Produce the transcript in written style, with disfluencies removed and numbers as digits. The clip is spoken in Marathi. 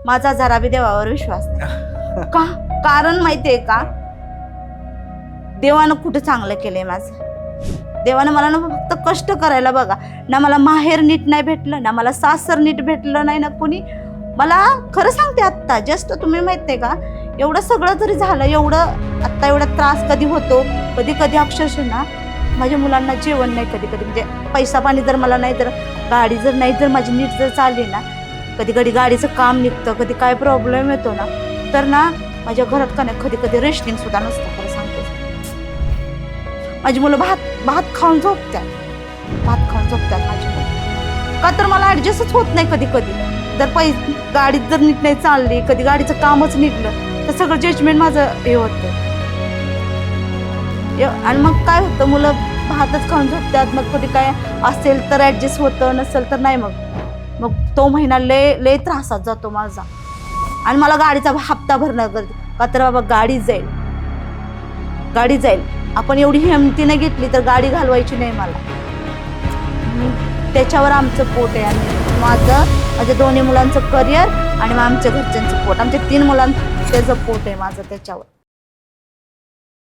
माझा जरा बी देवावर विश्वास नाही. का? कारण माहितीये का, देवानं कुठं चांगलं केलंय माझं. देवानं मला ना फक्त कष्ट करायला बघा ना, मला माहेर नीट नाही भेटलं ना, मला सासर नीट भेटलं नाही ना कुणी. मला खरं सांगते, आत्ता जस्ट तुम्ही माहित नाही का, एवढं सगळं जरी झालं, आत्ता एवढा त्रास कधी होतो, कधी कधी अक्षरशः ना माझ्या मुलांना जेवण नाही, कधी कधी म्हणजे पैसा पाणी जर मला नाही, तर गाडी जर नाही, जर माझी नीट जर चालली ना, कधी कधी गाडीचं काम निघतं, कधी काय प्रॉब्लेम येतो ना, तर ना माझ्या घरात का नाही कधी कधी रेशनिंग सुद्धा नसतं. खरं सांगते, माझी मुलं भात खाऊन झोपतात, माझी मुलं. का तर मला ॲडजस्टच होत नाही कधी कधी. जर गाडीत जर नीट नाही चालली, कधी गाडीचं कामच निघलं, तर सगळं जजमेंट माझं हे होतं. आणि मग काय होतं, मुलं भातच खाऊन झोपतात, मग कधी काय असेल तर ॲडजस्ट होतं, नसेल तर नाही. मग तो महिना लय त्रासात जातो माझा. आणि मला गाडीचा हप्ता भरणं गरजेचं, का तर बाबा गाडी जाईल. आपण एवढी हिमतीने घेतली तर गाडी घालवायची नाही मला. त्याच्यावर आमचं पोट आहे. आणि माझ्या दोन्ही मुलांचं करिअर आणि आमच्या घरच्यांचं पोट, आमच्या 3 मुलांचं पोट आहे माझं त्याच्यावर.